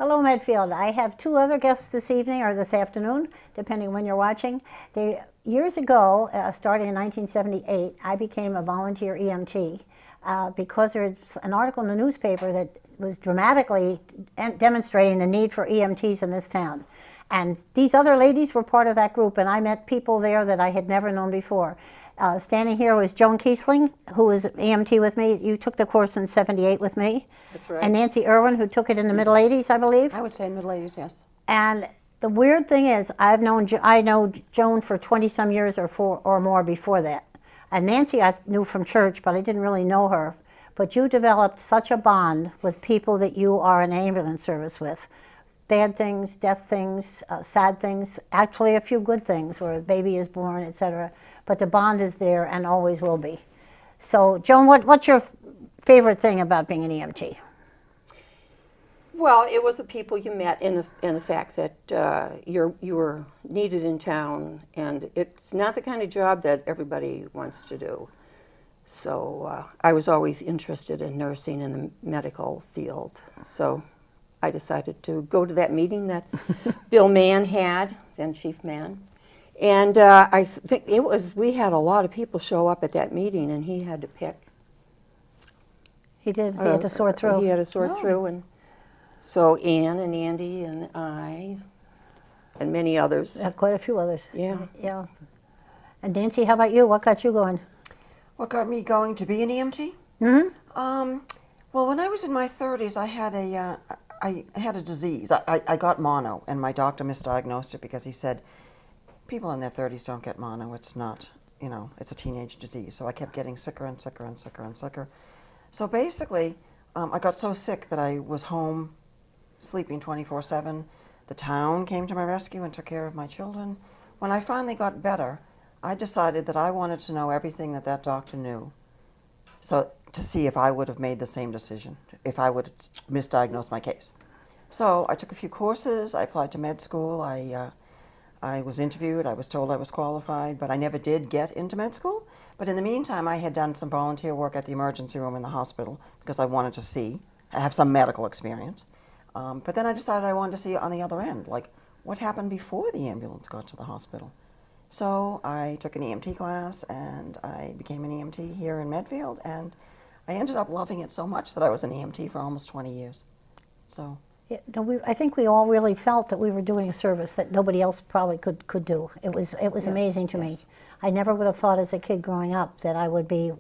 Hello, Medfield. I have two other guests this evening, or this afternoon, depending when you're watching. Years ago, starting in 1978, I became a volunteer EMT because there's an article in the newspaper that was dramatically demonstrating the need for EMTs in this town. And these other ladies were part of that group, and I met people there that I had never known before. Standing here was Joan Kiesling, who was EMT with me. You took the course in '78 with me. That's right. And Nancy Irwin, who took it in the middle '80s, I believe. I would say middle 80s, yes. And the weird thing is, I know Joan for 20-some years or more before that. And Nancy I knew from church, but I didn't really know her. But you developed such a bond with people that you are in ambulance service with. Bad things, death things, sad things, actually a few good things where a baby is born, etc. But the bond is there and always will be. So, Joan, what's your favorite thing about being an EMT? Well, it was the people you met and the fact that you were needed in town, and it's not the kind of job that everybody wants to do. So I was always interested in nursing in the medical field. So I decided to go to that meeting that Bill Mann had, then Chief Mann. And I think we had a lot of people show up at that meeting, and he had to pick. He did. He had to sort through. He had to sort through, and so Ann and Andy and I and many others. Quite a few others. Yeah. Yeah. And Nancy, how about you? What got you going? What got me going to be an EMT? Mm-hmm. Well, when I was in my 30s, I had a disease. I got mono, and my doctor misdiagnosed it because he said, people in their 30s don't get mono. It's not, it's a teenage disease. So I kept getting sicker and sicker and sicker and sicker. So basically, I got so sick that I was home sleeping 24/7. The town came to my rescue and took care of my children. When I finally got better, I decided that I wanted to know everything that doctor knew, so to see if I would have made the same decision, if I would have misdiagnosed my case. So I took a few courses. I applied to med school. I was interviewed. I was told I was qualified, but I never did get into med school. But in the meantime, I had done some volunteer work at the emergency room in the hospital because I wanted to have some medical experience. But then I decided I wanted to see on the other end, like what happened before the ambulance got to the hospital. So I took an EMT class, and I became an EMT here in Medfield, and I ended up loving it so much that I was an EMT for almost 20 years. So. Yeah, no, I think we all really felt that we were doing a service that nobody else probably could do. It was amazing to me. I never would have thought as a kid growing up that I would be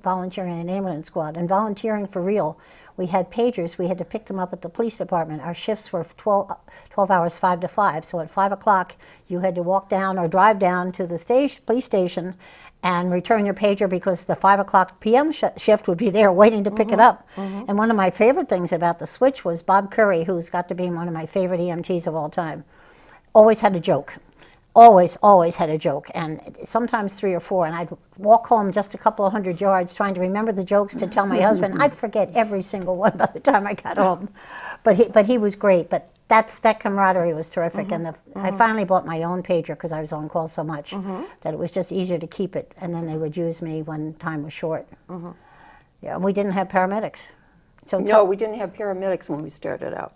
volunteering in an ambulance squad, and volunteering for real. We had pagers. We had to pick them up at the police department. Our shifts were 12 hours, 5 to 5. So at 5 o'clock, you had to walk down or drive down to the police station and return your pager because the 5 o'clock p.m. shift would be there waiting to pick it up. And one of my favorite things about the switch was Bob Curry, who's got to be one of my favorite EMTs of all time, always had a joke. Always had a joke, and sometimes 3 or 4, and I'd walk home just a couple of 100 yards trying to remember the jokes to tell my husband. I'd forget every single one by the time I got home. But he was great, but that camaraderie was terrific, and I finally bought my own pager because I was on call so much that it was just easier to keep it, and then they would use me when time was short. Yeah, we didn't have paramedics. So no, we didn't have paramedics when we started out.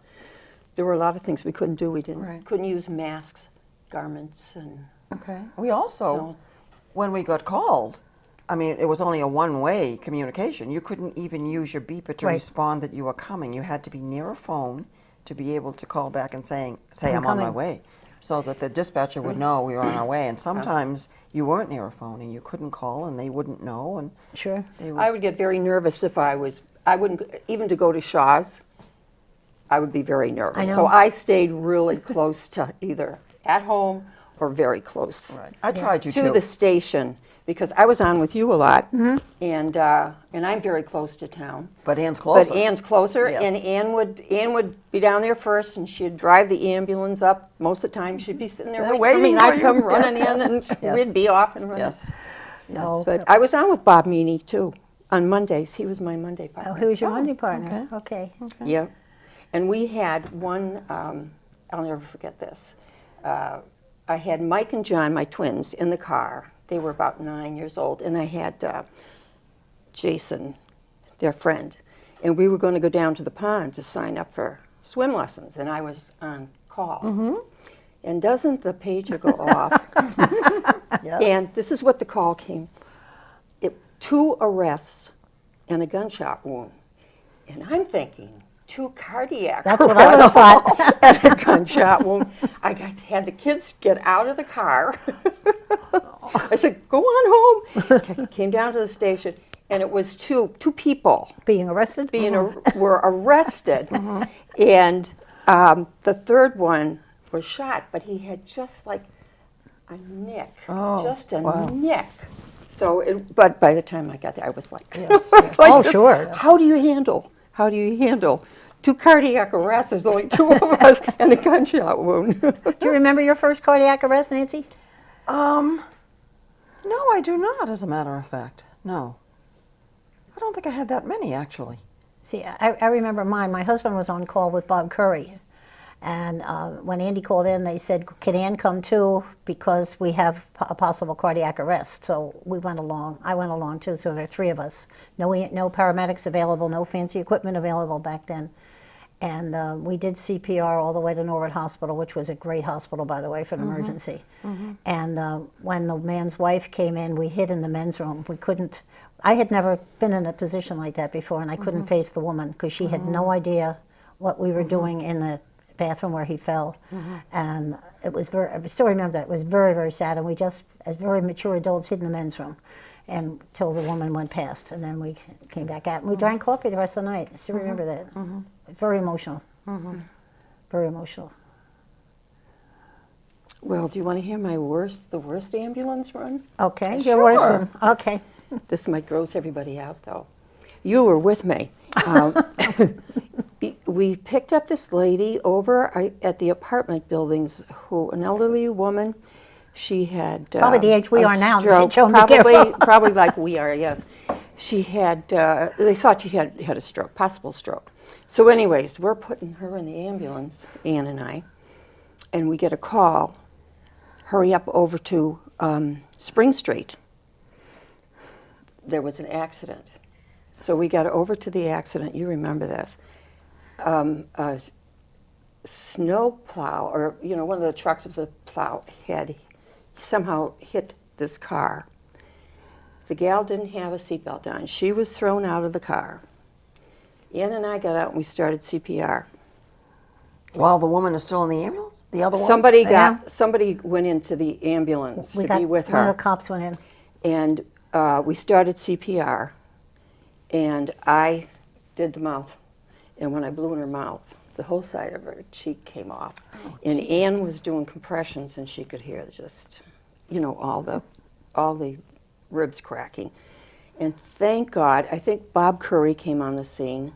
There were a lot of things we couldn't do. We couldn't use masks, garments, and We also, when we got called, I mean, it was only a one-way communication. You couldn't even use your beeper to respond that you were coming. You had to be near a phone to be able to call back and say I'm on my way, so that the dispatcher would know we were on our way. And sometimes you weren't near a phone and you couldn't call, and they wouldn't know. And sure, I would get very nervous if I wouldn't even to go to Shaw's. I would be very nervous. So I stayed really close to either at home or very close. Right. I tried to the station, because I was on with you a lot, and I'm very close to town. But Ann's closer. Yes. And Ann would be down there first, and she'd drive the ambulance up. Most of the time, she'd be sitting there waiting. I'd come running in, and we'd be off and running. Yes. No. But I was on with Bob Meany too on Mondays. He was my Monday partner. Oh, he was your Monday partner. Okay. Yeah, and we had one. I'll never forget this. I had Mike and John, my twins, in the car. They were about 9 years old, and I had Jason, their friend, and we were going to go down to the pond to sign up for swim lessons, and I was on call. And doesn't the pager go off? Yes. And this is what the call came. 2 arrests and a gunshot wound. And I'm thinking, 2 cardiac That's what I would have thought. and a gunshot wound. Had the kids get out of the car. I said, go on home. Came down to the station, and it was two people Being arrested? were arrested. And the third one was shot, but he had just like a nick, just a nick. So, but by the time I got there, I was like, Yes, was like Oh, this. sure. How do you handle 2 cardiac arrests? There's only 2 of us, and a gunshot wound. Do you remember your first cardiac arrest, Nancy? No, I do not, as a matter of fact. No. I don't think I had that many, actually. See, I remember mine. My husband was on call with Bob Curry. And when Andy called in, they said, can Ann come too? Because we have a possible cardiac arrest. So we went along. I went along too, so there are 3 of us. No paramedics available, no fancy equipment available back then. And we did CPR all the way to Norwood Hospital, which was a great hospital, by the way, for an emergency. And when the man's wife came in, we hid in the men's room. We couldn't, I had never been in a position like that before, and I couldn't face the woman because she had no idea what we were doing in the bathroom where he fell. And it was I still remember that. It was very, very sad. And we just, as very mature adults, hid in the men's room until the woman went past. And then we came back out. And we drank coffee the rest of the night. I still remember that. Very emotional. Very emotional. Well, do you want to hear the worst ambulance run? Okay, Sure. your worst one. Okay. This might gross everybody out, though. You were with me. We picked up this lady over at the apartment buildings, an elderly woman. She had Probably the age we a are now, stroke. Joan, be careful. Probably like we are. Yes, she had. They thought she had a stroke, possible stroke. So, anyways, we're putting her in the ambulance, Ann and I, and we get a call. Hurry up over to Spring Street. There was an accident. So we got over to the accident. You remember this. A snow plow, or one of the trucks with the plow had somehow hit this car. The gal didn't have a seatbelt on. She was thrown out of the car. Ann and I got out and we started CPR. While the woman is still in the ambulance? The other one? Somebody went into the ambulance to be with her. One of the cops went in. And we started CPR, and I did the mouth. And when I blew in her mouth, the whole side of her cheek came off. And Ann was doing compressions, and she could hear just, all the ribs cracking. And thank God, I think Bob Curry came on the scene,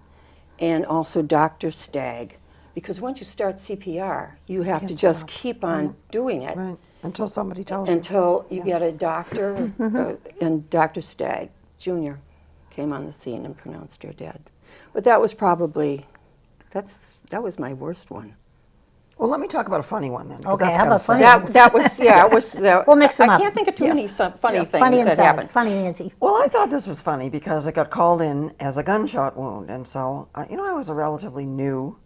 and also Dr. Stagg. Because once you start CPR, you have to just keep on doing it. Right. Until somebody tells you. Until you get a doctor, and Dr. Stagg Jr. came on the scene and pronounced her dead. But that was probably, that was my worst one. Well, let me talk about a funny one then. 'cause Okay, that's how kinda about funny? sad. That was, yeah, it was. We'll mix them I up. can't think of too many funny things Funny and that sad. happened. Funny, Nancy. Well, I thought this was funny because it got called in as a gunshot wound. And so, I was a relatively new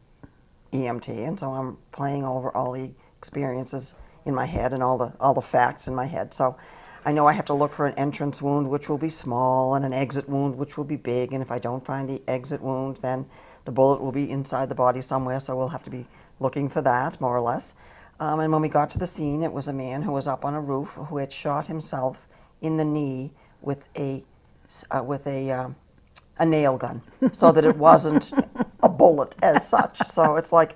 EMT, and so I'm playing over all the experiences in my head and all the facts in my head. So I know I have to look for an entrance wound, which will be small, and an exit wound, which will be big. And if I don't find the exit wound, then the bullet will be inside the body somewhere, so we'll have to be looking for that, more or less. And when we got to the scene, it was a man who was up on a roof who had shot himself in the knee with a nail gun, so that it wasn't a bullet as such. So it's like,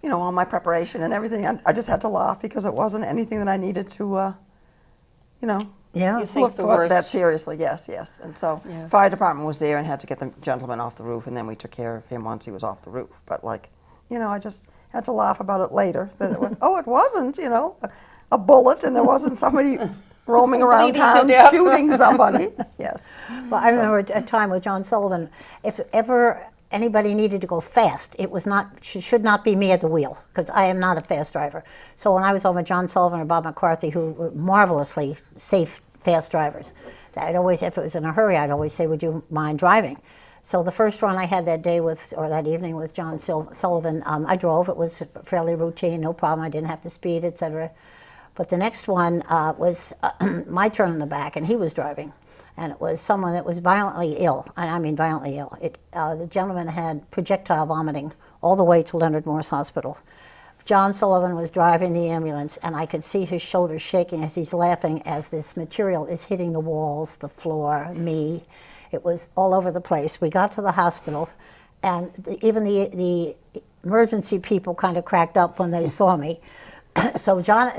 all my preparation and everything, I just had to laugh because it wasn't anything that I needed to, Yeah. You think look the for worst. that seriously. Yes. And so Yeah. fire department was there and had to get the gentleman off the roof, and then we took care of him once he was off the roof. But I just had to laugh about it later. That it wasn't, a bullet, and there wasn't somebody roaming around Bleeding to town death. shooting somebody. Yes. Well, I remember a time with John Sullivan. If ever anybody needed to go fast, should not be me at the wheel, because I am not a fast driver. So when I was home with John Sullivan or Bob McCarthy, who were marvelously safe, fast drivers, I'd always, if it was in a hurry, I'd always say, "Would you mind driving?" So the first run I had that day with, or that evening with John Sullivan, I drove. It was fairly routine, no problem. I didn't have to speed, etc. But the next one was my turn in the back, and he was driving. And it was someone that was violently ill, and I mean violently ill. The gentleman had projectile vomiting all the way to Leonard Morris Hospital. John Sullivan was driving the ambulance, and I could see his shoulders shaking as he's laughing as this material is hitting the walls, the floor, me. It was all over the place. We got to the hospital, and even the emergency people kind of cracked up when they saw me. So John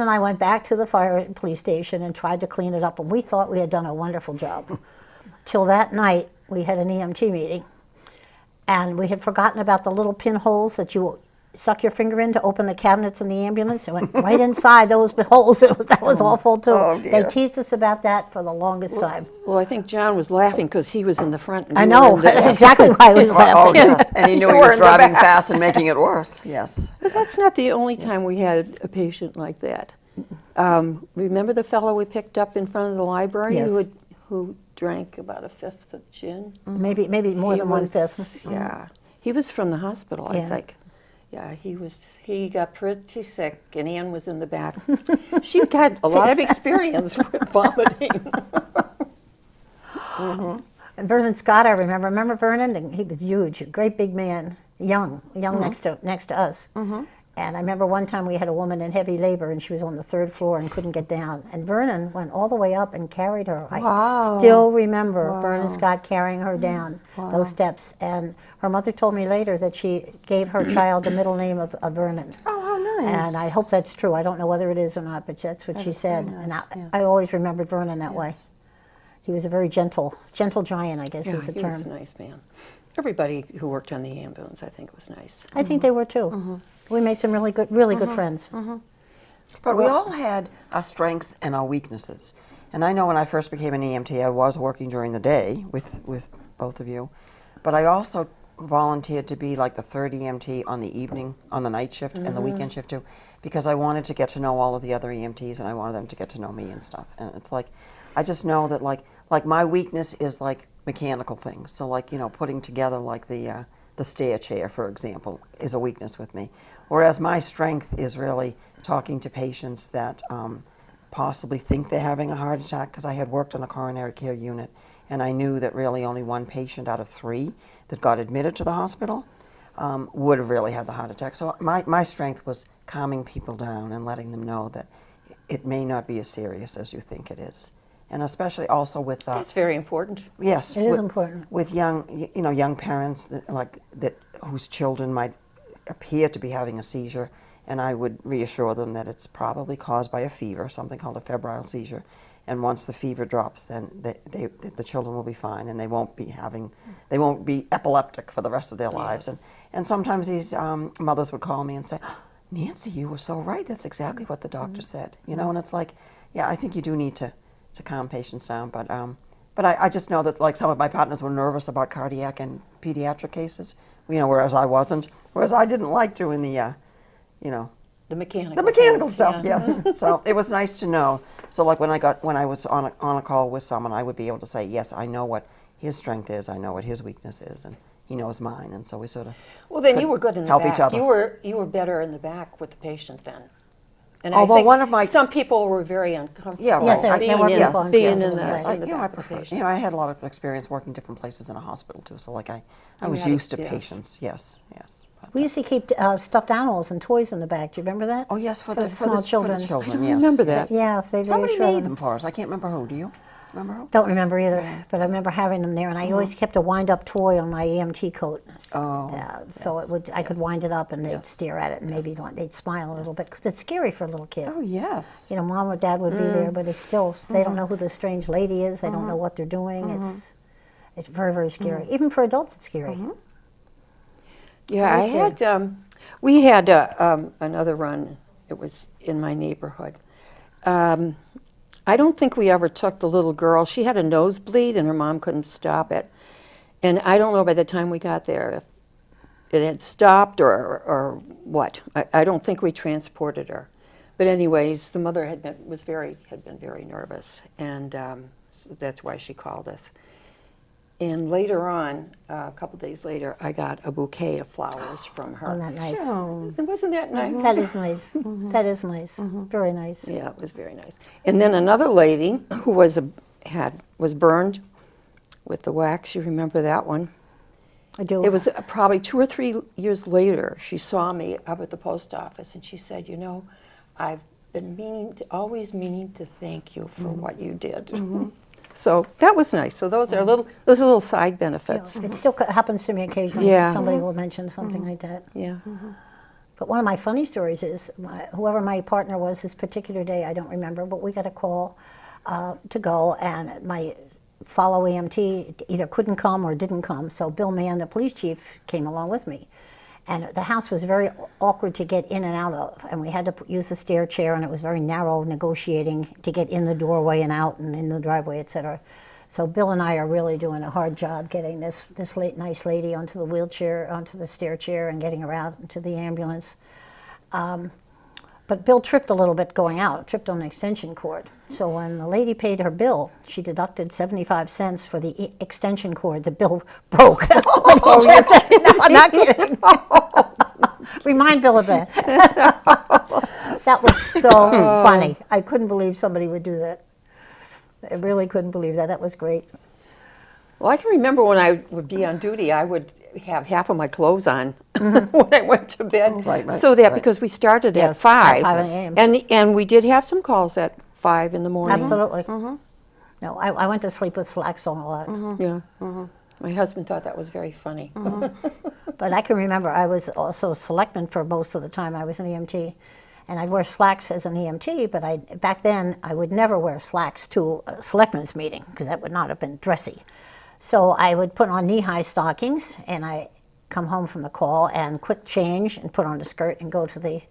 and I went back to the fire and police station and tried to clean it up, and we thought we had done a wonderful job. Till that night, we had an EMT meeting, and we had forgotten about the little pinholes that you stuck your finger in to open the cabinets in the ambulance. It went right inside those holes. That was awful, too. Oh, dear. They teased us about that for the longest time. Well, I think John was laughing because he was in the front. And I you know. were in the That's back. exactly why I was Oh, laughing. yes, and he knew You he were was in the driving back. fast and making it worse. Yes. But that's not the only time we had a patient like that. Remember the fellow we picked up in front of the library Yes. who drank about a fifth of gin? Maybe more He than was- 1/5. Yeah. He was from the hospital, I Yeah. think. Yeah, he got pretty sick, and Ann was in the back. She got a lot of experience with vomiting. And Vernon Scott, I remember. Remember Vernon? And he was huge, a great big man, young next to us. And I remember one time we had a woman in heavy labor, and she was on the 3rd floor and couldn't get down. And Vernon went all the way up and carried her. Wow. I still remember Vernon Scott carrying her down those steps. And her mother told me later that she gave her child the middle name of Vernon. Oh, how nice. And I hope that's true. I don't know whether it is or not, but that's what she said. very And nice, yes. I always remembered Vernon that way. He was a very gentle giant, I guess Yeah, is the he term. was a nice man. Everybody who worked on the ambulance, I think, was nice. I think they were too. We made some really good friends. But we all had our strengths and our weaknesses. And I know when I first became an EMT, I was working during the day with both of you. But I also volunteered to be like the 3rd EMT on the evening, on the night shift and the weekend shift too, because I wanted to get to know all of the other EMTs and I wanted them to get to know me and stuff. And it's like, I just know that like my weakness is like mechanical things. So like, putting together like the stair chair, for example, is a weakness with me. Whereas my strength is really talking to patients that possibly think they're having a heart attack, because I had worked on a coronary care unit and I knew that really only 1 patient out of 3 that got admitted to the hospital would have really had the heart attack. So my strength was calming people down and letting them know that it may not be as serious as you think it is. And especially also with That's very important. yes, It is important. with young parents that whose children might appear to be having a seizure, and I would reassure them that it's probably caused by a fever, something called a febrile seizure. And once the fever drops, then the children will be fine, and they won't be epileptic for the rest of their lives. And sometimes these mothers would call me and say, "Nancy, you were so right. That's exactly what the doctor said." And it's like, yeah, I think you do need to calm patients down. But I just know that like some of my partners were nervous about cardiac and pediatric cases, whereas I wasn't. Whereas I didn't like doing the The mechanical. the mechanical things, stuff, yeah. yes. So it was nice to know. So like when I was on a call with someone, I would be able to say, yes, I know what his strength is, I know what his weakness is, and he knows mine, and so we sort of Well, then could you were good in the help back. each other. You were better in the back with the patient then. And Although I think one of my- some people were very uncomfortable. Yeah, Yes, right. there were being people in, being uncomfortable. in the, Yes, in the I back prefer. of the patient. I had a lot of experience working different places in a hospital too. So like I was had used to experience. patients. Yes. We used to keep stuffed animals and toys in the back. Do you remember that? Oh yes, for the small children. For the children, I don't yes. remember that. Yeah, if they Somebody reassure made them. them for us. I can't remember who. Do you remember who? Don't remember either, but I remember having them there, and I always kept a wind-up toy on my EMT coat. Oh, So I could wind it up, and they'd stare at it, and maybe they'd smile a little bit, because it's scary for a little kid. Oh yes. Mom or dad would be there, but it's still, they don't know who the strange lady is, they don't know what they're doing. It's very, very scary. Even for adults, it's scary. Yeah, I had, we had another run. It was in my neighborhood. I don't think we ever took the little girl. She had a nosebleed and her mom couldn't stop it. And I don't know by the time we got there if it had stopped or what. I don't think we transported her. But anyways, the mother had been very nervous, and so that's why she called us. And later on, a couple days later, I got a bouquet of flowers from her. Isn't that nice? Oh, And wasn't that nice? That is nice. That is nice. Very nice. Yeah, it was very nice. And then another lady who was burned with the wax. You remember that one? I do. It was probably 2 or 3 years later. She saw me up at the post office, and she said, "You know, I've been always meaning to thank you for what you did." So that was nice. So those are little side benefits. It still happens to me occasionally. Yeah. Somebody will mention something like that. Yeah. But one of my funny stories is whoever my partner was this particular day, I don't remember, but we got a call to go, and my follow EMT either couldn't come or didn't come. So Bill Mann, the police chief, came along with me. And the house was very awkward to get in and out of, and we had to use a stair chair, and it was very narrow negotiating to get in the doorway and out and in the driveway, etc. So Bill and I are really doing a hard job getting this nice lady onto the wheelchair, onto the stair chair, and getting her out into the ambulance. But Bill tripped a little bit going out, tripped on an extension cord. So when the lady paid her bill, she deducted 75 cents for the extension cord the bill broke. When he tripped. No, I'm not kidding. Remind Bill of that. That was so funny. I couldn't believe somebody would do that. I really couldn't believe that. That was great. Well, I can remember when I would be on duty, I would have half of my clothes on when I went to bed. Right, so that because we started Yeah, at 5. at 5 a.m. And we did have some calls at 5 in the morning. Absolutely. No, I went to sleep with slacks on a lot. Yeah. My husband thought that was very funny. But I can remember I was also a selectman for most of the time I was an EMT. And I'd wear slacks as an EMT, but back then I would never wear slacks to a selectmen's meeting because that would not have been dressy. So I would put on knee-high stockings, and I come home from the call and quick change and put on a skirt and go to the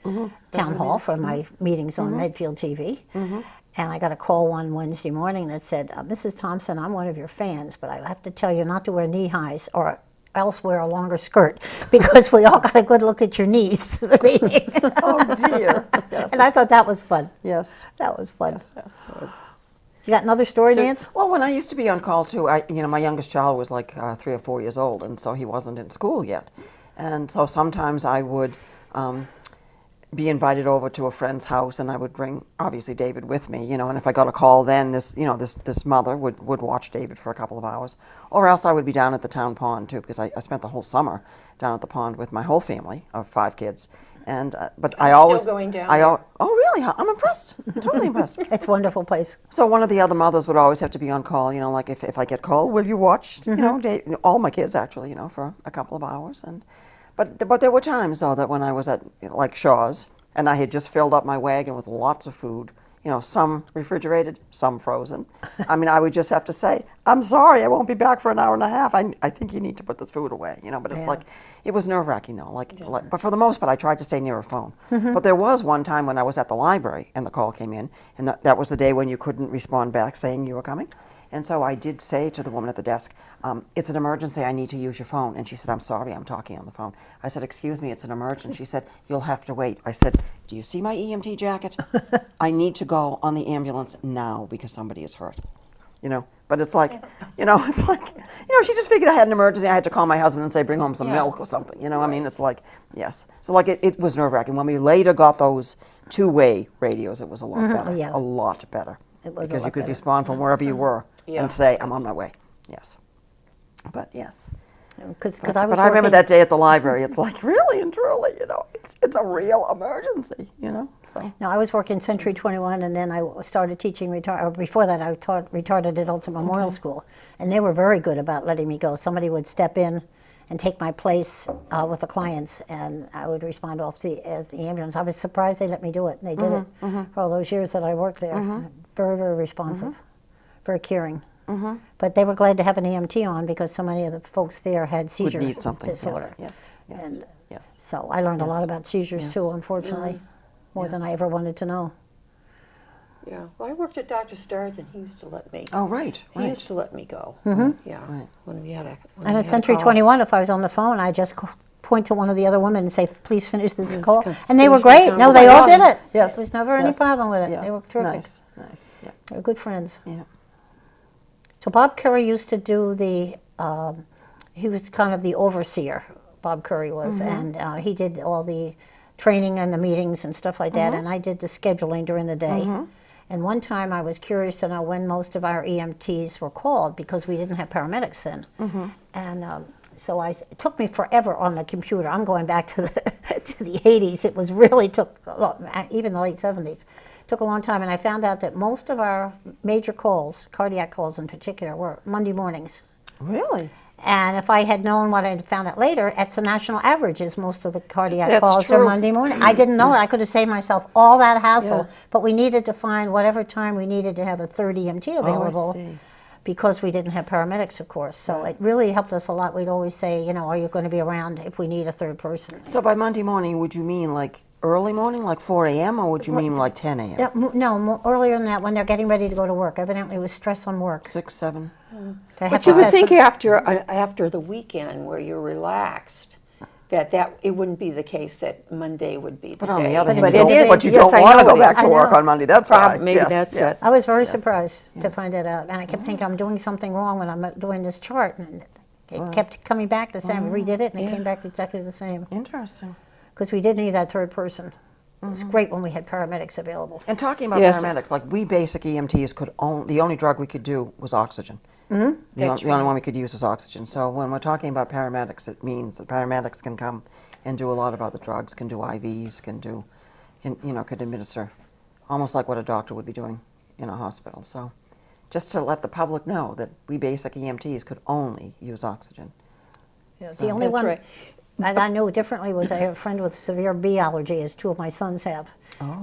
town hall for my meetings on Medfield TV. And I got a call one Wednesday morning that said, "Mrs. Thompson, I'm one of your fans, but I have to tell you not to wear knee-highs or else wear a longer skirt because we all got a good look at your knees to the meeting." oh dear. Yes. And I thought that was fun. Yes. That was fun. Yes. Yes. You got another story, Nance? Well, when I used to be on call too, my youngest child was like 3 or 4 years old, and so he wasn't in school yet, and so sometimes I would be invited over to a friend's house, and I would bring obviously David with me, and if I got a call, then this mother would watch David for a couple of hours, or else I would be down at the town pond too, because I spent the whole summer down at the pond with my whole family of 5 kids. And but I always still going down oh really? I'm impressed. Totally impressed. It's a wonderful place. So one of the other mothers would always have to be on call. Like if I get called, will you watch? All my kids actually. For a couple of hours. But there were times though that when I was at like Shaw's and I had just filled up my wagon with lots of food. Some refrigerated, some frozen. I mean, I would just have to say, "I'm sorry, I won't be back for an hour and a half. I think you need to put this food away." But it's like, it was nerve-wracking though. But for the most part, I tried to stay near a phone. But there was one time when I was at the library and the call came in, and that was the day when you couldn't respond back saying you were coming. And so I did say to the woman at the desk, "It's an emergency, I need to use your phone." And she said, "I'm sorry, I'm talking on the phone." I said, "Excuse me, it's an emergency." She said, "You'll have to wait." I said, "Do you see my EMT jacket? I need to go on the ambulance now because somebody is hurt." But it's like, she just figured I had an emergency. I had to call my husband and say, "Bring home some milk or something." I mean, it's like, yes. So like it was nerve-wracking. When we later got those two-way radios, it was a lot better. Yeah. A lot better. It was a Because lot you could better. respond from wherever you were and say, "I'm on my way." Yes. But yes. Because But I was I remember working- that day at the library. It's like, really and truly, it's a real emergency, So No, I was working Century 21, and then I started teaching before that, I taught retarded adults at Memorial School, and they were very good about letting me go. Somebody would step in and take my place with the clients, and I would respond off the ambulance. I was surprised they let me do it, and they did it for all those years that I worked there. Very, very responsive, very caring. But they were glad to have an EMT on because so many of the folks there had seizure would need something. disorder. Yes. And Yes. so I learned a lot Yes. about seizures Yes. too, unfortunately, more than I ever wanted to know. Yeah. Well, I worked at Dr. Starr's, and he used to let me. Oh, right. He used to let me go. Yeah. Right. When we had a. when And we at had a Century call. 21, if I was on the phone, I just point to one of the other women and say, "Please finish this call." can And they were finish the great. No, they all did conversation. it. Yes. There was never any Yes. problem with it. Yeah. They were terrific. Nice. Yeah. They were good friends. Yeah. So Bob Curry used to do the he was kind of the overseer, Bob Curry was, and he did all the training and the meetings and stuff like that, and I did the scheduling during the day. And one time I was curious to know when most of our EMTs were called because we didn't have paramedics then. And so it took me forever on the computer. I'm going back to the 80s. It was really took, even the late 70s. Took a long time, and I found out that most of our major calls, cardiac calls in particular, were Monday mornings. Really? And if I had known what I found out later, it's the national average is most of the cardiac That's calls are true. Monday morning. I didn't know it. I could have saved myself all that hassle, Yeah. but we needed to find whatever time we needed to have a third EMT available see. because we didn't have paramedics, of course. So it really helped us a lot. We'd always say, you know, are you going to be around if we need a third person? So by Monday morning, would you mean like early morning, like 4 a.m., or would you mean like 10 a.m.? Yeah, no, earlier than that, when they're getting ready to go to work. Evidently, it was stress on work. 6, 7? They have But to you would have think some- after the weekend where you're relaxed, that it wouldn't be the case that Monday would be the But on day. the other hand, But you it don't, is. but you Yes, don't I want to know go it back is. to work on Monday. That's why. Maybe Yes, that's it. yes. I was very Yes. surprised to find that out, and I kept thinking I'm doing something wrong when I'm doing this chart, and it kept coming back the same. We redid it, and it came back exactly the same Interesting. because we did need that third person. It was great when we had paramedics available. And talking about Yes. paramedics, like we basic EMTs the only drug we could do was oxygen. That's The only one we could use is oxygen. So when we're talking about paramedics, it means that paramedics can come and do a lot of other drugs, can do IVs, could administer almost like what a doctor would be doing in a hospital. So just to let the public know that we basic EMTs could only use oxygen. The only That's one right. that I knew differently was I have a friend with severe bee allergy, as two of my sons have.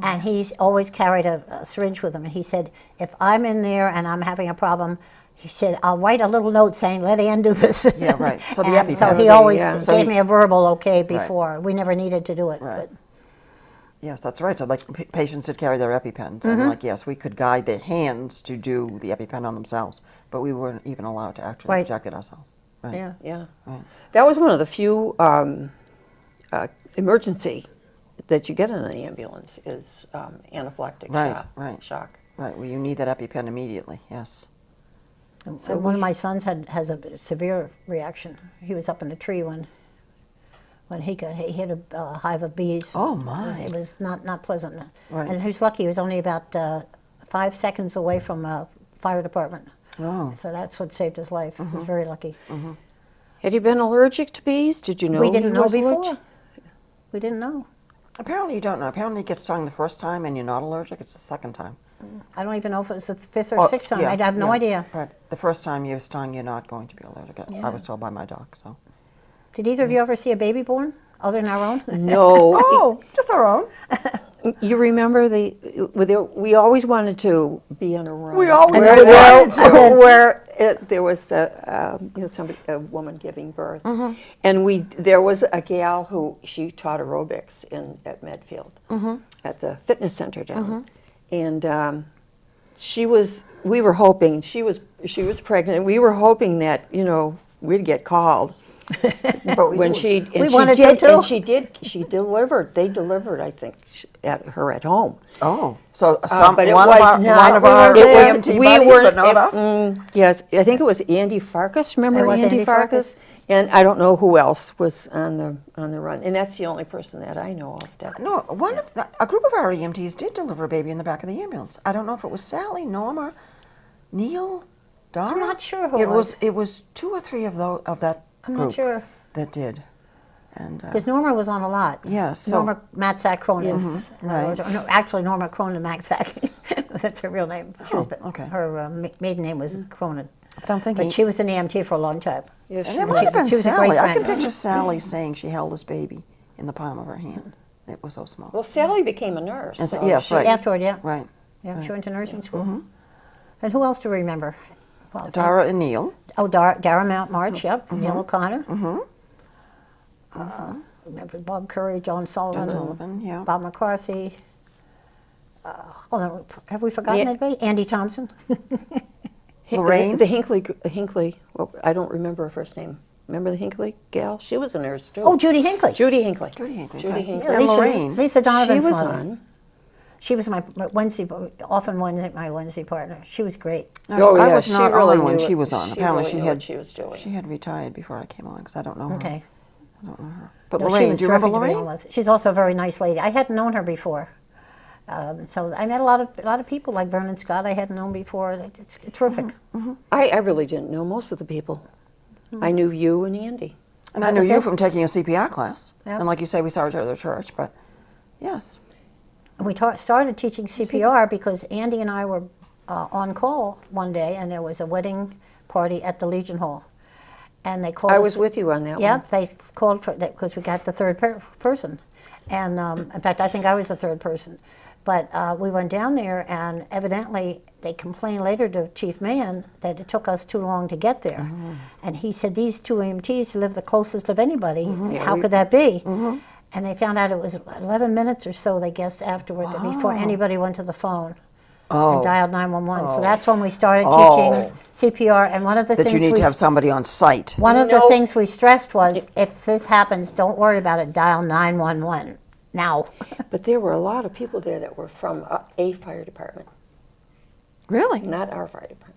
And he's always carried a syringe with him. And he said, if I'm in there and I'm having a problem, he said, I'll write a little note saying, let Ann do this. Yeah, right. So the And so EpiPen. he always Yeah. So gave he- me a verbal okay before. We never needed to do it. Right. Yes, that's right. So like patients did carry their EpiPens. And like, yes, we could guide their hands to do the EpiPen on themselves, but we weren't even allowed to actually Right. inject it ourselves. Right. Yeah. Yeah. Right. That was one of the few emergency that you get in an ambulance is anaphylactic Right, shock. right. shock. Right. Well, you need that EpiPen immediately. Yes. And one of my sons has a severe reaction. He was up in a tree when he hit a hive of bees. Oh, my. It was not pleasant. Right. And he was lucky. He was only about 5 seconds away from a fire department. Oh. So that's what saved his life. He was very lucky. Had he been allergic to bees? Did you know We didn't he know was before. allergic? We didn't know. Apparently you don't know. Apparently you get stung the first time and you're not allergic. It's the second time. I don't even know if it was the fifth or Oh, sixth time. yeah, I have no yeah. idea. But the first time you're stung, you're not going to be allergic. Yeah. I was told by my doc. So. Did either of you ever see a baby born other than our own? No. Oh, just our own. You remember we always wanted to be on a run. We always where, wanted to. where there was a woman giving birth, and there was a gal who she taught aerobics at Medfield at the fitness center down, and we were hoping she was pregnant. We were hoping that we'd get called. But we When didn't. We wanted to, too. and she delivered. They delivered, I think, at home. Oh, so But it one was of our not. EMT buddies, weren't- but not us. Yes, I think it was Andy Farkas. Remember It was Andy Andy Farkas? Farkas. And I don't know who else was on the run. And that's the only person that I know of. That No, a group of our EMTs did deliver a baby in the back of the ambulance. I don't know if it was Sally, Norma, Neil, Donna. I'm not sure who it it was. It was 2 or 3 of that I'm group not sure. that did. And Because Norma was on a lot. Yes, so- Norma Matzak Cronin. right. No, actually, Norma Cronin Matzak. That's her real name. okay. Her maiden name was Cronin. But I'm thinking, But she was an EMT for a long time. Yes, and she it was. might have been She was a great Sally. I can friend. picture Sally saying she held this baby in the palm of her hand. It was so small. Well, Sally became a nurse. And so- so yes, she- right. Afterward, yeah. Right. Yeah, she went to nursing school. And who else do we remember? Well, Dara and Neil. Dara Mount March, yep. Neil O'Connor. Remember Bob Curry, John Sullivan. John Sullivan, yeah. Bob McCarthy. Have we forgotten Yeah. anybody? Andy Thompson. Lorraine? The Hinckley. Well, I don't remember her first name. Remember the Hinckley gal? She was a nurse too. Oh, Judy Hinckley. Judy Hinckley. Judy Hinckley. Judy okay. Hinckley. And Lorraine. Lisa She Donovan's was mother. on. She was my Wednesday, often my Wednesday partner. She was great. Oh, I yeah, was she not really on when knew she it. was on. She Apparently really she knew had what she was doing. She had retired before I came on because I don't know her. Okay. But No, she Lorraine, was do you remember terrific to be on Lorraine? with. She's also a very nice lady. I hadn't known her before. So I met a lot of people like Vernon Scott I hadn't known before. It's terrific. I really didn't know most of the people. I knew you and Andy. And I knew was you it. from taking a CPR class. Yep. And like you say, we saw each other at church, but yes. We started teaching CPR because Andy and I were on call one day, and there was a wedding party at the Legion Hall, and they called. I us- was with you on that Yeah, one. they called for that because we got the third person, and in fact, I think I was the third person. But we went down there, and evidently they complained later to Chief Mann that it took us too long to get there, and he said these two EMTs live the closest of anybody. Yeah, How we- could that be? And they found out it was 11 minutes or so, they guessed, afterward, that before anybody went to the phone and dialed 911. So that's when we started teaching CPR. And one of the That things you need to have somebody on site. one of the No. things we stressed was, if this happens, don't worry about it, dial 911 now. But there were a lot of people there that were from a fire department, Really? not our fire department.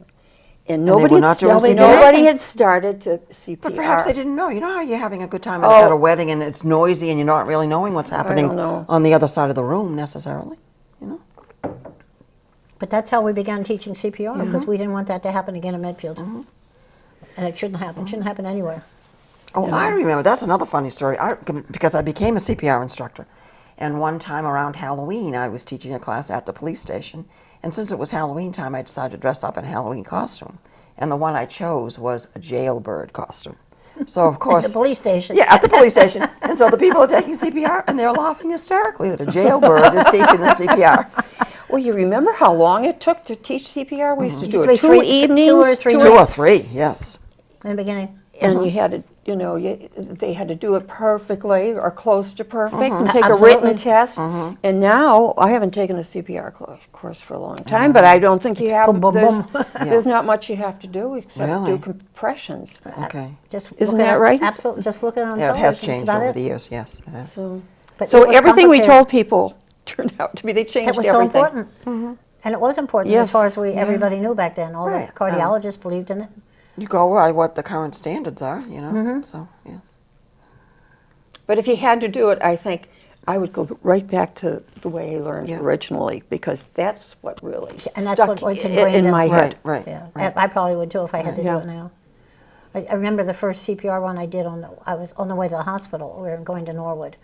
And they were nobody, not doing CPR? nobody had started to CPR. But perhaps they didn't know. You know how you're having a good time Oh. at a wedding and it's noisy and you're not really knowing what's happening don't know. on the other side of the room necessarily. You know? But that's how we began teaching CPR, because we didn't want that to happen again in Medfield. And it shouldn't happen. It shouldn't happen anywhere. Oh, I remember. That's another funny story. Because I became a CPR instructor. And one time around Halloween, I was teaching a class at the police station. And since it was Halloween time, I decided to dress up in a Halloween costume. And the one I chose was a jailbird costume. So, of course... The police station. Yeah, at the police station. And so the people are taking CPR, and they're laughing hysterically that a jailbird is teaching them CPR. Well, you remember how long it took to teach CPR? We used to do Used to be it two three- evenings, two or three 2 weeks. or 3, yes. In the beginning. and you had to, you know, they had to do it perfectly or close to perfect, and take Absolutely. a written test. And now I haven't taken a CPR course for a long time, but I don't think you have. boom, boom, there's, boom. there's not much you have to do except Really? do compressions. Okay. Just Isn't look at that it- right? Absolutely. Just look at it on Yeah, it television. has That's changed about over it. the years, yes. It has. So, But so it was everything we complicated. told people turned out to be, they changed That was everything. so important. And it was important Yes. as far as everybody knew back then. All Right. the cardiologists believed in it. You go by what the current standards are, you know, so, yes. But if you had to do it, I think I would go right back to the way I learned Yeah. originally, because that's what really And that's stuck what's ingrained in my us. head. Right, Yeah, right. I probably would too if I had to Yeah. do it now. I remember the first CPR one I did I was on the way to the hospital. We were going to Norwood,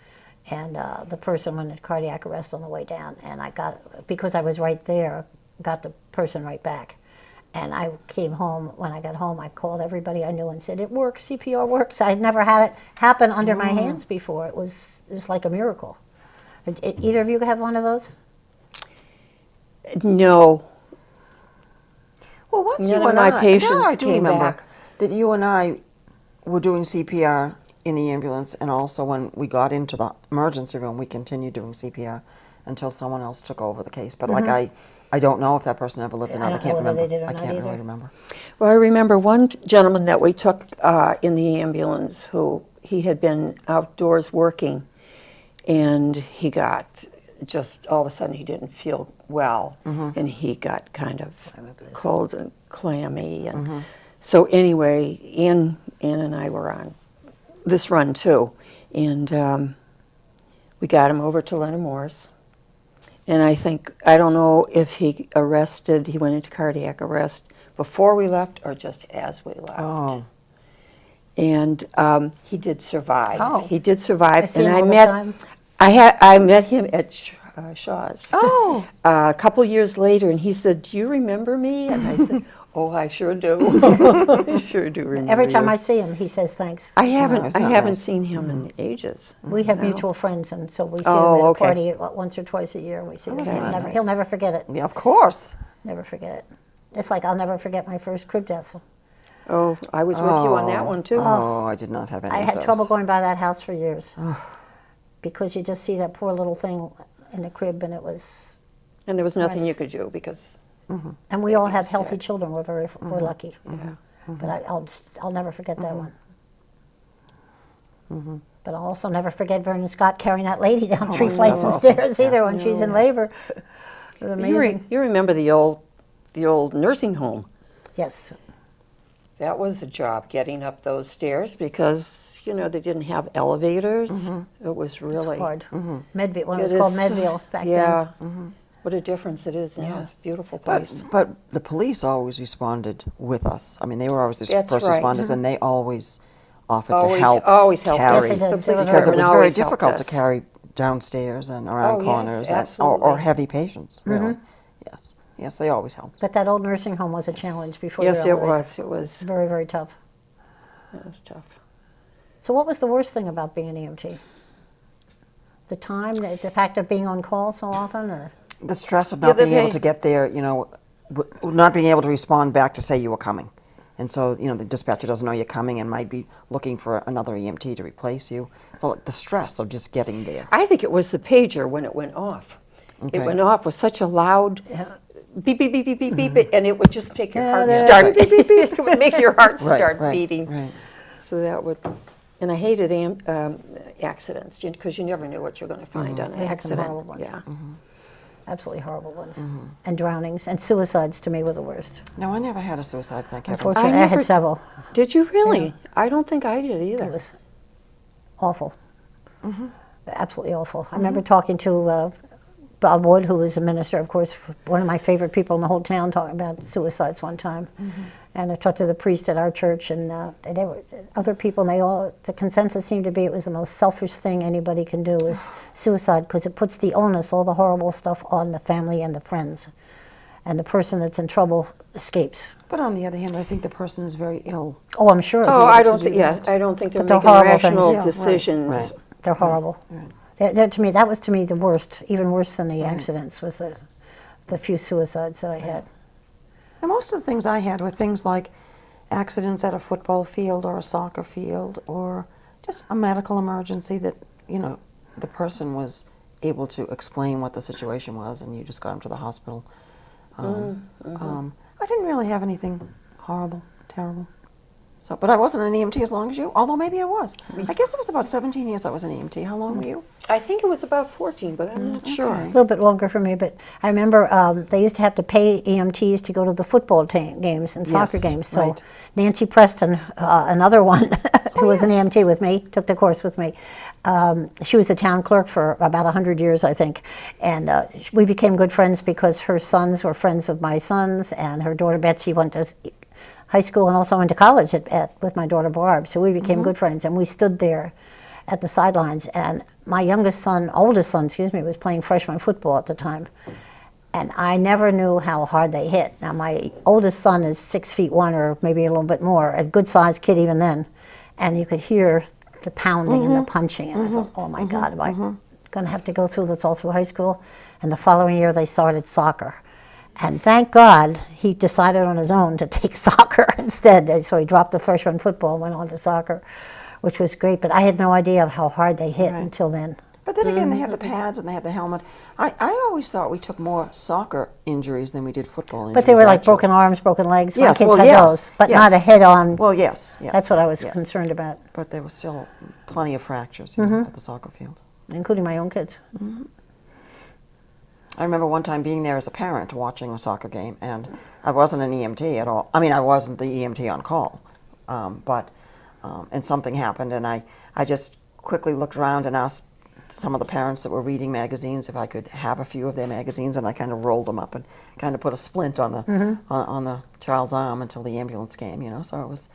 and the person went into cardiac arrest on the way down, and I got, because I was right there, got the person right back. And I came home. When I got home, I called everybody I knew and said, "It works. CPR works." I had never had it happen under my hands before. It was like a miracle. Either of you have one of those? No. Well, once None you of and my I, patients now I do came remember back. that you and I were doing CPR in the ambulance, and also when we got into the emergency room, we continued doing CPR until someone else took over the case. But like I don't know if that person ever lived or not. I don't can't know whether remember. they did or I not can't really either. remember. Well, I remember one gentleman that we took in the ambulance who he had been outdoors working, and he got just all of a sudden he didn't feel well, and he got kind of cold and clammy, and so anyway, Ann and I were on this run too, and we got him over to Leonard Moore's. And I don't know if he went into cardiac arrest before we left or just as we left. Oh. And he did survive. Oh. He did survive. I see him and all the met, time. I met him at Shaw's. Oh. A couple years later, and he said, "Do you remember me?" And I said, "Oh, I sure do. I sure do remember Every time you." I see him, he says thanks. I haven't isn't that haven't nice? seen him in ages. We have mutual friends, and so we see Oh, him at okay. a party once or twice a year. We see him. isn't that nice? He'll never forget it. Yeah, of course. Never forget it. It's like I'll never forget my first crib death. Oh, I was with you on that one too. Oh, I did not have any I of had those. trouble going by that house for years because you just see that poor little thing in the crib, and it was. And there was nothing Right. you could do because And we all have healthy children. We're lucky. But I'll never forget that one. But I'll also never forget Vernon Scott carrying that lady down 3 yeah, flights of that's awesome. stairs either Yes. when she's in Yes. labor. It was amazing. You remember the old nursing home. Yes. That was a job, getting up those stairs, because, you know, they didn't have elevators. It was really Hard. Medfield, when it was It called is- Medfield back yeah. then. What a difference it is now. It's a beautiful But, place. but the police always responded with us. I mean, they were always the That's first right. responders, and they always offered Always- to help always helped us. carry. Yes, they did. The police Because it department was very always helped difficult to us. carry downstairs and around Oh, yes, corners, or absolutely. heavy patients, really. Yes, yes, they always helped. But that old nursing home was a challenge before Yes, the it elevator. was. It was. Very, very tough. It was tough. So what was the worst thing about being an EMT? The time, the fact of being on call so often, or? The stress of not the being able pain. to get there, you know, not being able to respond back to say you were coming. And so, you know, the dispatcher doesn't know you're coming and might be looking for another EMT to replace you. So the stress of just getting there. I think it was the pager when it went off. Okay. It went off with such a loud beep, beep, beep, beep, beep, beep, Mm-hmm. and it would just make your heart Yeah, start. It would make your heart Right, start right, beating. right. So that would, and I hated accidents, because you never knew what you're going to find on an We had some accident. horrible ones. Yeah. Absolutely horrible ones. And drownings and suicides to me were the worst. No, I never had a suicide, thank heavens. Unfortunately, I never had d- several. Did you really? I don't think I did either. It was awful. Absolutely awful. I remember talking to Bob Wood, who was a minister, of course, one of my favorite people in the whole town, talking about suicides one time. And I talked to the priest at our church, and they were other people, and they all, the consensus seemed to be it was the most selfish thing anybody can do is suicide, because it puts the onus, all the horrible stuff, on the family and the friends. And the person that's in trouble escapes. But on the other hand, I think the person is very ill. Oh, I'm sure. Oh, I don't do think. Yeah, that. I don't think they're But they're making horrible rational things. Yeah, right, decisions. right. They're horrible. They're, to me, that was to me the worst, even worse than the accidents, was the few suicides that I had. And most of the things I had were things like accidents at a football field or a soccer field, or just a medical emergency that, you know, the person was able to explain what the situation was and you just got them to the hospital. I didn't really have anything horrible, terrible. So, but I wasn't an EMT as long as you, although maybe I was. I guess it was about 17 years I was an EMT. How long were you? I think it was about 14, but I'm not sure. A little bit longer for me, but I remember they used to have to pay EMTs to go to the football games and soccer Yes, games. So right. Nancy Preston, another one who was an yes. EMT with me, took the course with me. She was the town clerk for about 100 years, I think. And we became good friends because her sons were friends of my sons, and her daughter Betsy went to high school and also went to college with my daughter Barb. So we became good friends, and we stood there at the sidelines. And my oldest son, was playing freshman football at the time. And I never knew how hard they hit. Now, my oldest son is 6'1" or maybe a little bit more, a good-sized kid even then. And you could hear the pounding and the punching. And I thought, oh my God, am I going to have to go through this all through high school? And the following year, they started soccer. And thank God he decided on his own to take soccer instead. So he dropped the freshman football and went on to soccer, which was great. But I had no idea of how hard they hit until then. But then again, they had the pads and they had the helmet. I always thought we took more soccer injuries than we did football injuries. But they were like actually. broken arms, broken legs. Yes, My kids well, had yes, those, but yes. not a head-on. Well, yes, yes. That's what I was yes. concerned about, But there was still plenty of fractures you know, at the soccer field. including my own kids. I remember one time being there as a parent watching a soccer game, and I wasn't an EMT at all. I mean, I wasn't the EMT on call, and something happened, and I just quickly looked around and asked some of the parents that were reading magazines if I could have a few of their magazines, and I kind of rolled them up and kind of put a splint on the on the child's arm until the ambulance came. You know, so it was,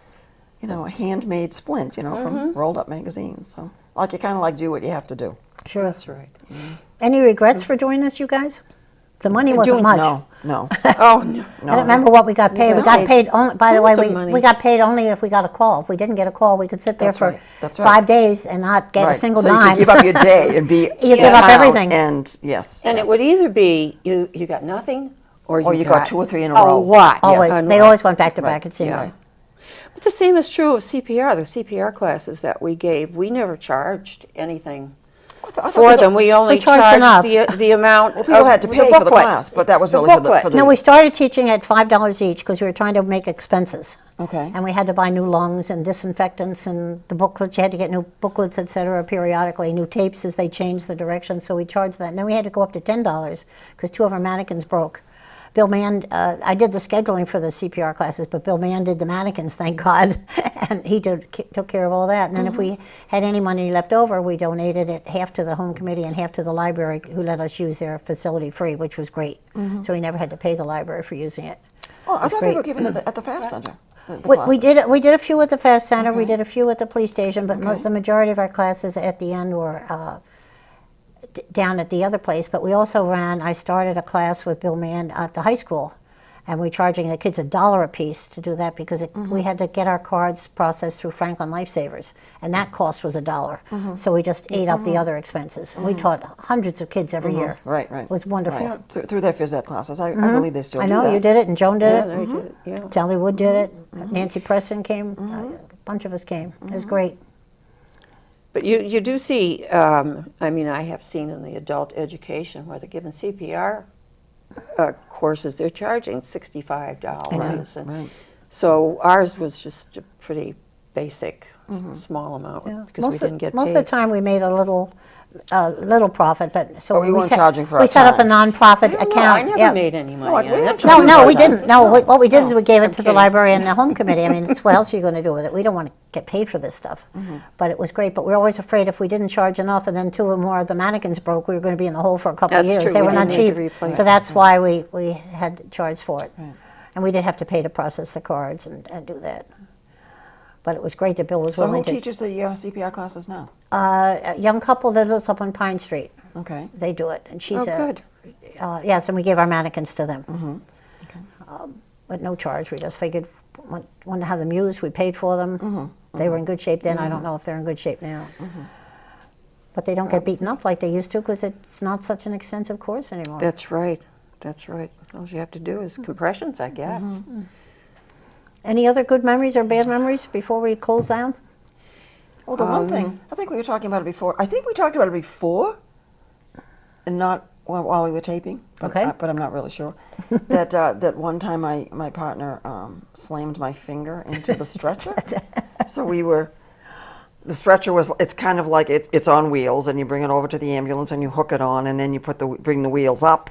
you know, a handmade splint, you know, from rolled up magazines. So like you kind of like do what you have to do. Sure. That's right. Any regrets for doing this, you guys? The money wasn't much. No. Oh, no. I don't remember what we got paid. We got paid only, by the way, Tons of money. we got paid only if we got a call. If we didn't get a call, we could sit there That's for right. That's right. 5 days and not get a single so dime. you could give up your day and be You in give up town everything. And yes. And yes. it would either be you got nothing, or you got 2 or 3 in a a row. lot. Always. Yes. They always went back to back, Right. it seemed. Yeah. But the same is true of CPR. The CPR classes that we gave, we never charged anything for them. We only charged enough. charged the amount. Well, people had to pay for the class, but that was really for booklet. the No, we started teaching at $5 each because we were trying to make expenses. Okay. And we had to buy new lungs and disinfectants and the booklets. You had to get new booklets, et cetera, periodically, new tapes as they changed the direction. So we charged that. And then we had to go up to $10 because 2 of our mannequins broke. Bill Mann, I did the scheduling for the CPR classes, but Bill Mann did the mannequins, thank God, and he took care of all that. And then if we had any money left over, we donated it half to the home committee and half to the library, who let us use their facility free, which was great. So we never had to pay the library for using it. Oh, I thought they great. were given at the FAF Center. The We classes. did a few at the FAST Center, we Okay. did a few at the police station, but Okay. the majority of our classes at the end were down at the other place. But we also I started a class with Bill Mann at the high school, and we charging the kids $1 a piece to do that because we had to get our cards processed through Franklin Lifesavers, and that cost was $1. So we just ate up the other expenses. And we taught hundreds of kids every year. Right. It was wonderful. Right. Through their phys ed classes. I believe they still I do know, that. you did it, and Joan did Yeah, it. they did, yeah. Sally Wood did it. Nancy Preston came. A bunch of us came. It was great. But you do see, I mean, I have seen in the adult education where they're giving CPR courses, they're charging $65. And right. so ours was just a pretty basic, small amount because we didn't get most paid. of the time we made a little profit, but so But we weren't charging for we our set up a time. nonprofit No, account. I never yeah. made any money No, on we it. weren't No, charging no, for we our time. didn't. No, what we did is we gave it I'm to the kidding. library and the home committee. I mean, it's what else are you going to do with it? We don't want to get paid for this stuff. But it was great. But we were always afraid if we didn't charge enough and then 2 or more of the mannequins broke, we were going to be in the hole for a couple of That's years. true. They We were not didn't need cheap. to replace So that's why we had charged for it. And we did have to pay to process the cards and do that. But it was great that Bill was So who willing to. teaches the CPR classes now? A young couple that lives up on Pine Street. Okay. They do it, and she's Oh, good. yes, and we gave our mannequins to them. But no charge. We just figured wanted to have them used. We paid for them. They were in good shape then. I don't know if they're in good shape now. But they don't get beaten up like they used to because it's not such an extensive course anymore. That's right. That's right. All you have to do is compressions, I guess. Any other good memories or bad memories before we close down? Well, the one thing, I think we were talking about it before. I think we talked about it before and not while we were taping. But, Okay. but I'm not really sure. that one time my partner slammed my finger into the stretcher. So the stretcher it's kind of like it's on wheels, and you bring it over to the ambulance and you hook it on, and then you bring the wheels up.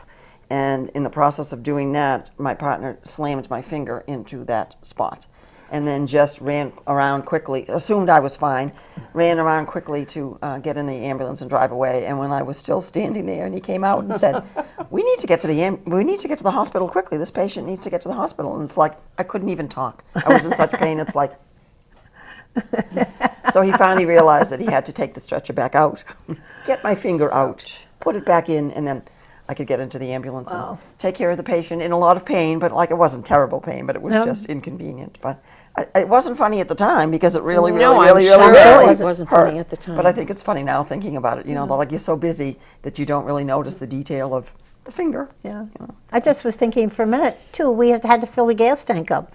And in the process of doing that, my partner slammed my finger into that spot, and then just ran around quickly, assumed I was fine, ran around quickly to get in the ambulance and drive away. And when I was still standing there, and he came out and said, "We need to get to the hospital quickly. This patient needs to get to the hospital." And it's like I couldn't even talk. I was in such pain. It's like. So he finally realized that he had to take the stretcher back out, get my finger out, put it back in, and then I could get into the ambulance and take care of the patient in a lot of pain, but like it wasn't terrible pain, but it was just inconvenient. But it wasn't funny at the time because it really, No, I'm really, really, sure really it wasn't hurt. funny at the time. But I think it's funny now thinking about it. You know, like you're so busy that you don't really notice the detail of the finger. Yeah. I just was thinking for a minute, too, we had to fill the gas tank up.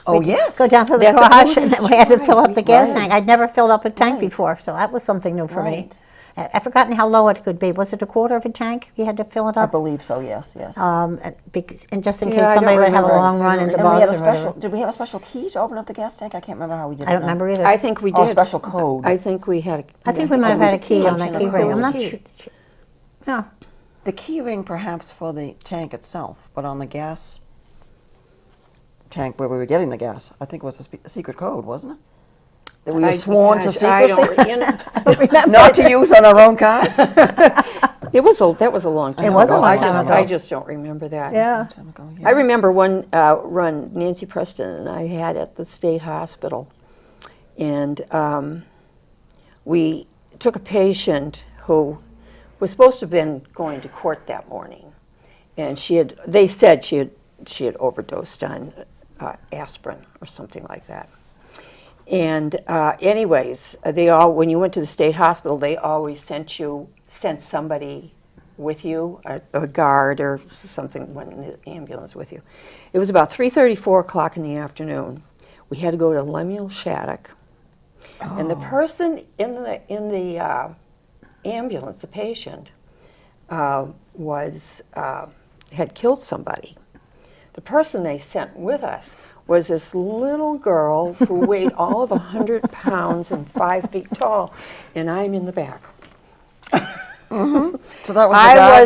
Oh, We'd yes. Go down to the That's- garage oh, and that's we had to fill up right. the gas Right. tank. I'd never filled up a tank Right. before, so that was something new for me. Right. I've forgotten how low it could be. Was it a quarter of a tank? You had to fill it I up? believe so, yes. And just in Yeah, case I don't somebody would have a remember. long run into And we had a Boston. or whatever. special, did we have a special key to open up the gas tank? I can't remember how we did it. I don't now. remember either. I think we Oh, did. special code. I think we had. I think we might have had a key on that key ring. I'm not Key. sure. Yeah. The key ring perhaps for the tank itself, but on the gas tank where we were getting the gas, I think it was a secret code, wasn't it? That we were sworn to I secrecy, don't, you know, not to use on our own cars. that was a long time It was a ago. long I time just, ago. I just don't remember that. Yeah. Time ago, I yeah. remember one run Nancy Preston and I had at the state hospital, and we took a patient who was supposed to have been going to court that morning, and they said she had overdosed on aspirin or something like that. And anyways, when you went to the state hospital, they always sent somebody with you, a guard or something, went in the ambulance with you. It was about 3:30, 4 o'clock in the afternoon. We had to go to Lemuel Shattuck, and the person in the ambulance, the patient, had killed somebody. The person they sent with us was this little girl who weighed all of 100 pounds and 5 feet tall, and I'm in the back. Mm-hmm. So that was the guy?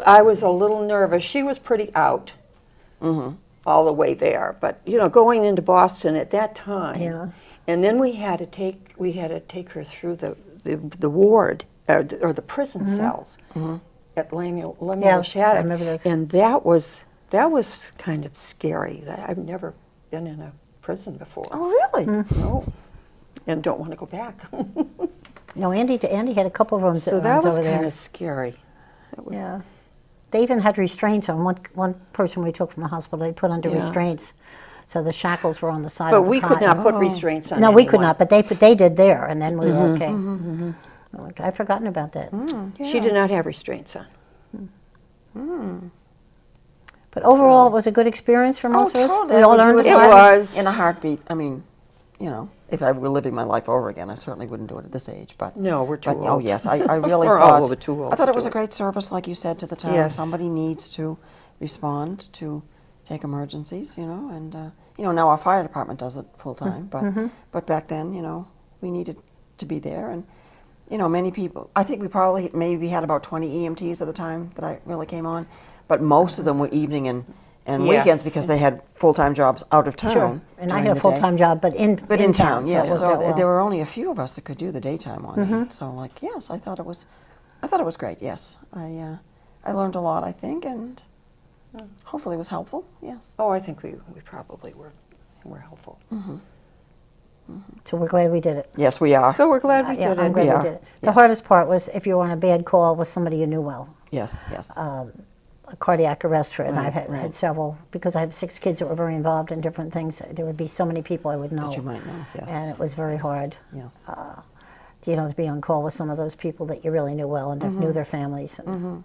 I was a little nervous. She was pretty out all the way there, but you know, going into Boston at that time, Yeah. and then we had to take her through the ward or the prison cells at Lemuel I remember those. and that was kind of scary. I've never been in a prison before. Oh, really? No, and don't want to go back. No, Andy had a couple of rooms So that was over there. kind of scary. Yeah. They even had restraints on one person we took from the hospital. They put under Yeah. restraints, so the shackles were on the side But of the we cot. could not put restraints on No, we could anyone. not, but they did there, and then we were okay. Like, I've forgotten about that. She did not have restraints on. But overall, it was a good experience for most of us. totally. We I all would do learned it a It lot. was. in a heartbeat. I mean, you know, if I were living my life over again, I certainly wouldn't do it at this age. But No, we're too but, old. Oh yes, I really We're thought. all over too old I thought to it was do a great service, like you said, to the town. Yes. Somebody needs to respond to take emergencies, you know, and you know, now our fire department does it full time. But back then, you know, we needed to be there, and you know, many people. I think we probably maybe had about 20 EMTs at the time that I really came on, but most of them were evening and Yes. weekends because they had full-time jobs out of town. Sure, and I during had a the day. full-time job, but in town, so it yes. worked So out well. there were only a few of us that could do the daytime one. So, like, yes, I thought it was great. Yes, I learned a lot, I think, and hopefully it was helpful. Yes. Oh, I think we probably were helpful. So we're glad we did it. Yes, we are. So we're glad we Yeah, did I'm it. glad We we are. did it. The Yes. hardest part was if you were on a bad call with somebody you knew well. Yes, yes. A cardiac arrest, and I've Right, had right. several, because I have 6 kids that were very involved in different things. There would be so many people I would know. That you might know. Yes. And it was very hard, Yes. you know, to be on call with some of those people that you really knew well and that knew their families. And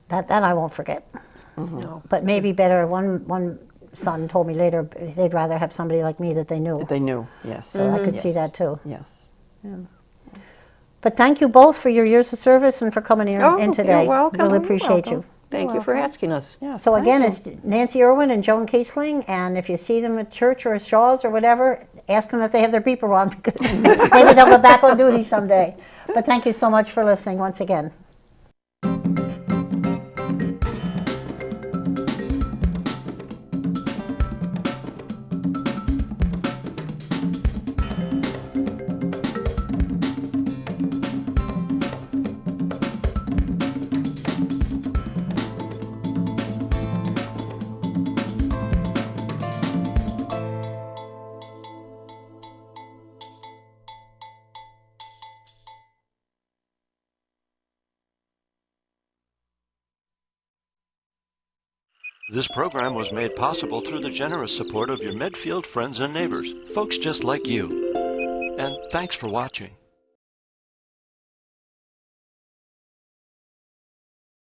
That I won't forget. No. But maybe better, one son told me later they'd rather have somebody like me that they knew. They knew. Yes. So I could see Yes. that too. Yes. But thank you both for your years of service and for coming here Oh, in you're today. welcome. Really You're appreciate you. welcome. Thank you for asking us. Yes. So thank again, you. it's Nancy Irwin and Joan Kiesling, and if you see them at church or at Shaw's or whatever, ask them if they have their beeper on, because maybe they'll go back on duty someday. But thank you so much for listening once again. This program was made possible through the generous support of your Medfield friends and neighbors, folks just like you. And thanks for watching.